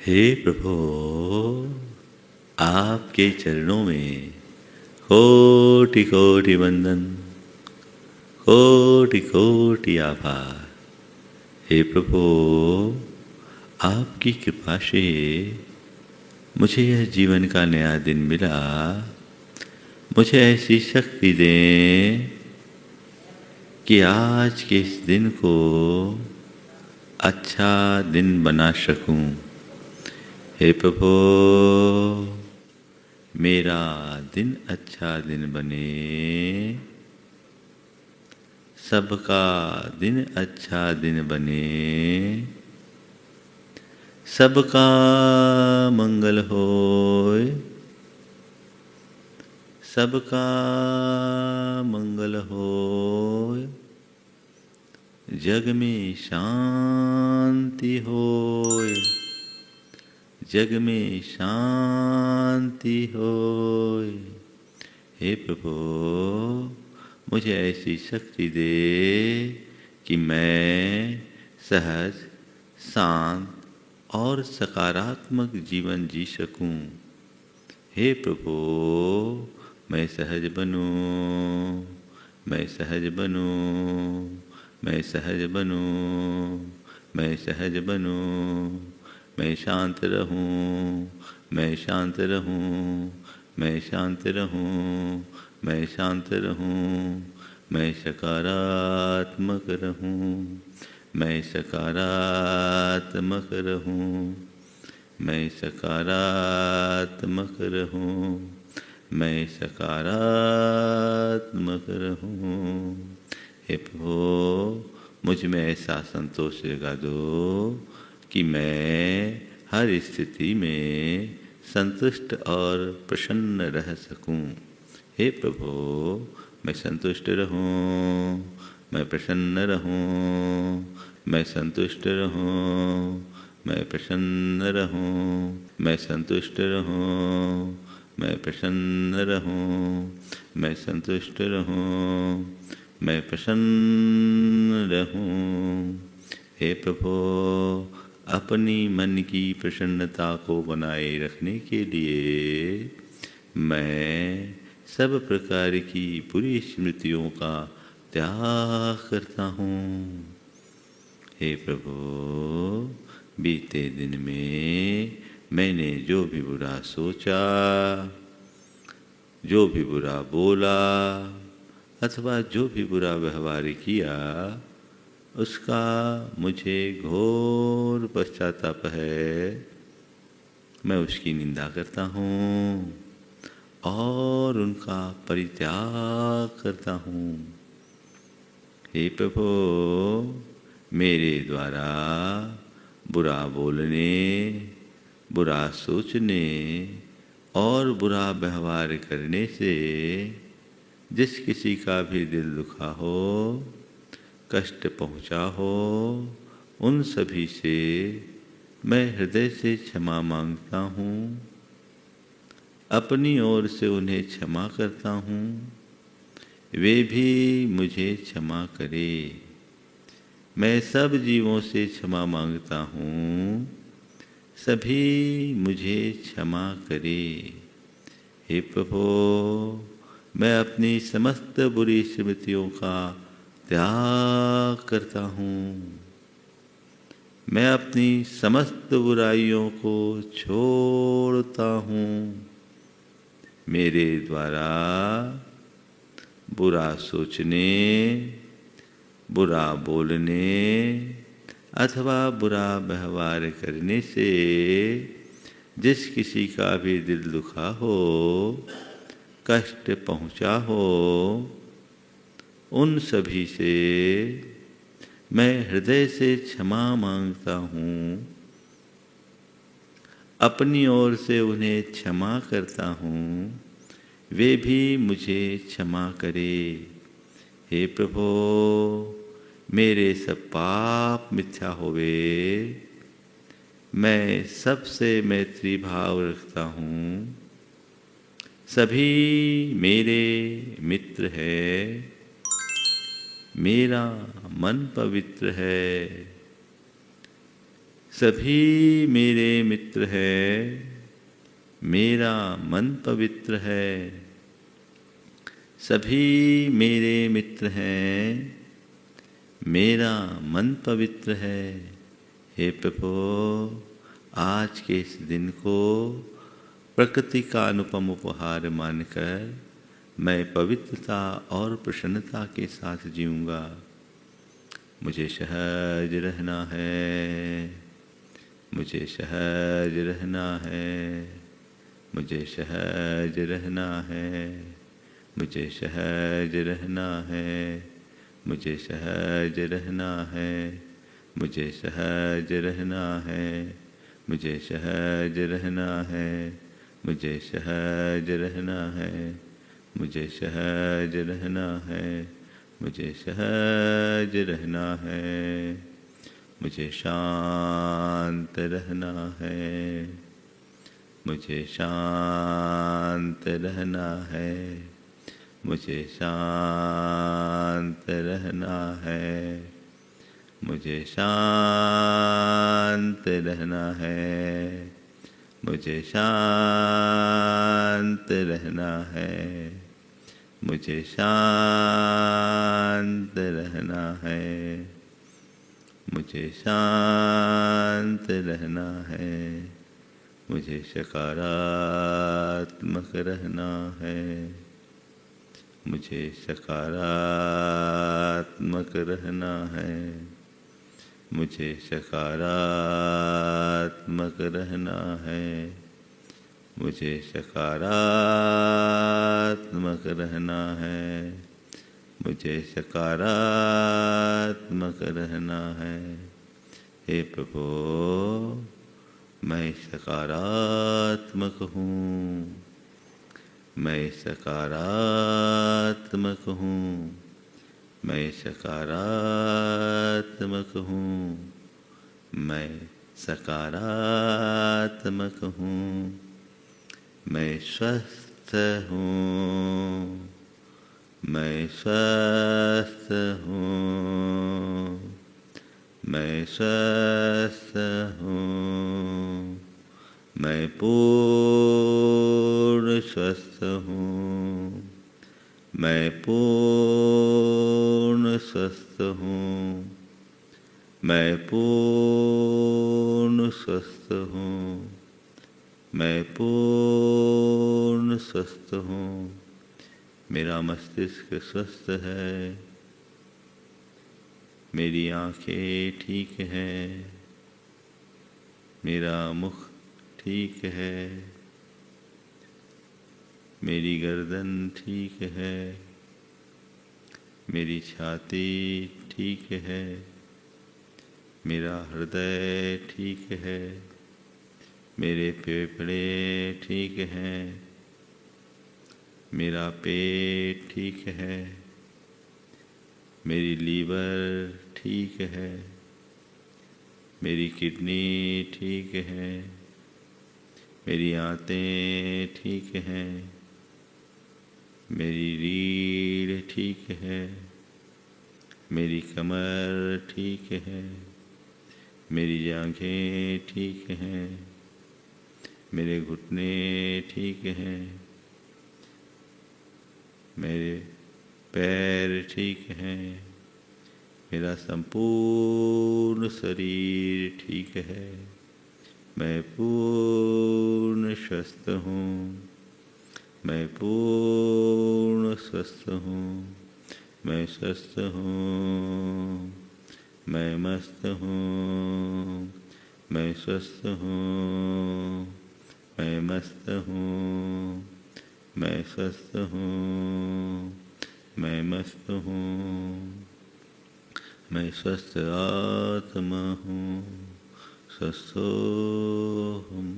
हे प्रभु, आपके चरणों में कोटि कोटि वंदन, कोटि कोटि आभार। हे प्रभु, आपकी कृपा से मुझे यह जीवन का नया दिन मिला। मुझे ऐसी शक्ति दें कि आज के इस दिन को अच्छा दिन बना सकूं। हे प्रभु, मेरा दिन अच्छा दिन बने, सबका दिन अच्छा दिन बने, सबका मंगल होए, सबका मंगल होए, जग में शांति होए, जग में शांति होए। हे प्रभु, मुझे ऐसी शक्ति दे कि मैं सहज, शांत और सकारात्मक जीवन जी सकूं। हे प्रभु, मैं सहज बनूं, मैं सहज बनूं, मैं सहज बनूं, मैं सहज बनूं, मैं शांत रहूं, मैं शांत रहूं, मैं शांत रहूं, मैं शांत रहूं, मैं सकारात्मक रहूं, मैं सकारात्मक रहूं, मैं सकारात्मक रहूं, मैं सकारात्मक रहूं। हे प्रभु, मुझ में ऐसा संतोष जगा दो कि मैं हर स्थिति में संतुष्ट और प्रसन्न रह सकूं। हे प्रभु, मैं संतुष्ट रहूं, मैं प्रसन्न रहूं, मैं संतुष्ट रहूं, मैं प्रसन्न रहूं, मैं संतुष्ट रहूं, मैं प्रसन्न रहूं, मैं संतुष्ट रहूं, मैं प्रसन्न रहूं। हे प्रभु, अपनी मन की प्रसन्नता को बनाए रखने के लिए मैं सब प्रकार की बुरी स्मृतियों का त्याग करता हूँ। हे प्रभु, बीते दिन में मैंने जो भी बुरा सोचा, जो भी बुरा बोला अथवा जो भी बुरा व्यवहार किया, उसका मुझे घोर पश्चाताप है। मैं उसकी निंदा करता हूँ और उनका परित्याग करता हूँ। हे प्रभु, मेरे द्वारा बुरा बोलने, बुरा सोचने और बुरा व्यवहार करने से जिस किसी का भी दिल दुखा हो, कष्ट पहुँचा हो, उन सभी से मैं हृदय से क्षमा मांगता हूँ। अपनी ओर से उन्हें क्षमा करता हूँ, वे भी मुझे क्षमा करे। मैं सब जीवों से क्षमा मांगता हूँ, सभी मुझे क्षमा करे। हे प्रभु, मैं अपनी समस्त बुरी स्मृतियों का त्याग करता हूँ। मैं अपनी समस्त बुराइयों को छोड़ता हूँ। मेरे द्वारा बुरा सोचने, बुरा बोलने अथवा बुरा व्यवहार करने से जिस किसी का भी दिल दुखा हो, कष्ट पहुँचा हो, उन सभी से मैं हृदय से क्षमा मांगता हूँ। अपनी ओर से उन्हें क्षमा करता हूँ, वे भी मुझे क्षमा करे। हे प्रभु, मेरे सब पाप मिथ्या होवे, मैं सबसे मैत्री भाव रखता हूँ। सभी मेरे मित्र है, मेरा मन पवित्र है। सभी मेरे मित्र है, मेरा मन पवित्र है। सभी मेरे मित्र हैं, मेरा मन पवित्र है। हे प्रभु, आज के इस दिन को प्रकृति का अनुपम उपहार मानकर मैं पवित्रता और प्रसन्नता के साथ जीऊँगा। मुझे सहज रहना है, मुझे सहज रहना है, मुझे सहज रहना है, मुझे सहज रहना है, मुझे सहज रहना है, मुझे सहज रहना है, मुझे सहज रहना है, मुझे सहज रहना है, मुझे सहज रहना है, मुझे सहज रहना है, मुझे शांत रहना है, मुझे शांत रहना है, मुझे शांत रहना है, मुझे शांत रहना है, मुझे शांत रहना है, मुझे शांत रहना है, मुझे शांत रहना है, मुझे सकारात्मक रहना है, मुझे सकारात्मक रहना है, मुझे सकारात्मक रहना है, मुझे सकारात्मक रहना है, मुझे सकारात्मक रहना है। हे प्रभु, मैं सकारात्मक हूँ, मैं सकारात्मक हूँ, मैं सकारात्मक हूँ, मैं सकारात्मक हूँ, मैं स्वस्थ हूँ, मैं स्वस्थ हूँ, मैं स्वस्थ हूँ, मैं पूर्ण स्वस्थ हूँ, मैं पूर्ण स्वस्थ हूँ, मैं पूर्ण स्वस्थ हूँ, मैं पूर्ण स्वस्थ हूँ। मेरा मस्तिष्क स्वस्थ है, मेरी आँखें ठीक हैं, मेरा मुख ठीक है, मेरी गर्दन ठीक है, मेरी छाती ठीक है, मेरा हृदय ठीक है, मेरे फेफड़े ठीक हैं, मेरा पेट ठीक है, मेरी लीवर ठीक है, मेरी किडनी ठीक है, मेरी आंतें ठीक हैं, मेरी रीढ़ ठीक है, मेरी कमर ठीक है, मेरी जांघें ठीक हैं, मेरे घुटने ठीक हैं, मेरे पैर ठीक हैं, मेरा संपूर्ण शरीर ठीक है, मैं पूर्ण स्वस्थ हूँ, मैं पूर्ण स्वस्थ हूँ, मैं स्वस्थ हूँ, मैं मस्त हूँ, मैं स्वस्थ हूँ, मैं मस्त हूँ, मैं स्वस्थ हूँ, मैं मस्त हूँ, मैं स्वस्थ आत्मा हूँ, स्वस्थोहम्।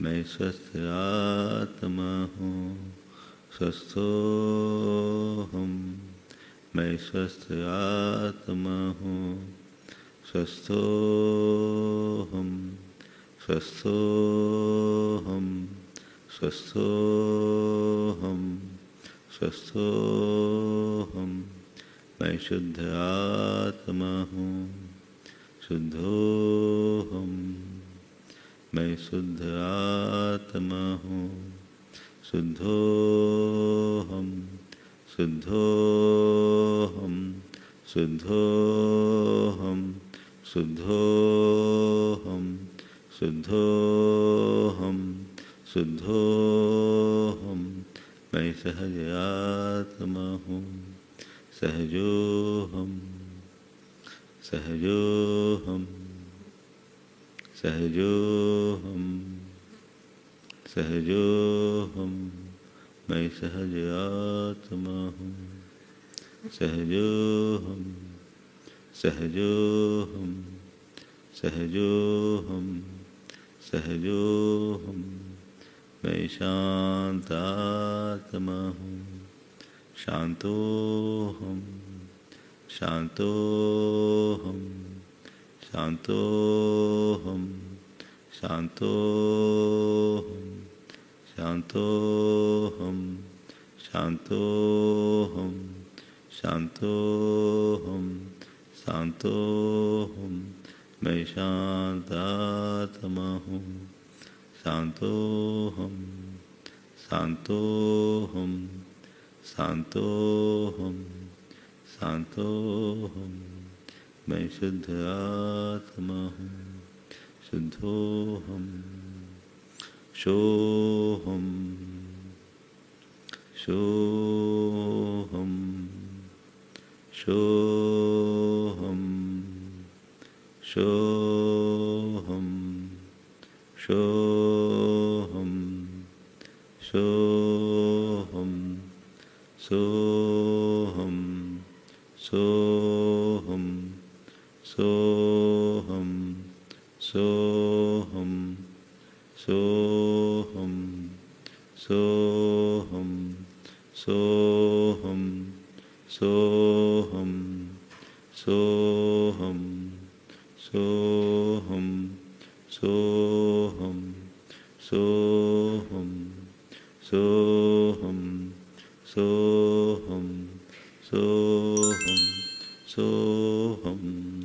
मैं स्वस्थ आत्मा हूँ, स्वस्थोहम्। मैं स्वस्थ आत्मा हूँ, स्वस्थोहम्, स्वस्थोहम्, स्वस्थोहम्, स्वस्थोहम्। मैं शुद्ध आत्मा हूँ, शुद्धोहम, मैं शुद्ध आत्मा हूँ। शुद्धोहम, शुद्धोहम, शुद्धोहम, शुद्धोहम, शुद्धोहम, शुद्धोहम, मैं सहज आत्मा हूँ। सहजोहम, सहजोहम, सहजोहम, सहजोहम, मैं सहज आत्मा हूँ। सहजोहम, सहजोहम, सहजोहम, सहजोहम, मैं शांत आत्मा हूँ। शांतोहम, शांतोहम, शांतोहम, शांतोहम, शांतोहम, शांतोहम, शांतोहम, शांतोहम, मैं शांत आत्मा हूँ। शांतोहम, शांतोहम, शांतोहम, शांतोहम, मैं शुद्ध आत्मा हूँ। शुद्धोहम, शोहम, शोहम, शोहम, शोहम, शोहम, सोहम, सोहम, सोहम, सोहम, सोहम, सोहम, सोहम, सोहम, सोहम, सोहम, सोहम, सोहम, सोहम, सोहम, सोहम, सोहम, सोहम।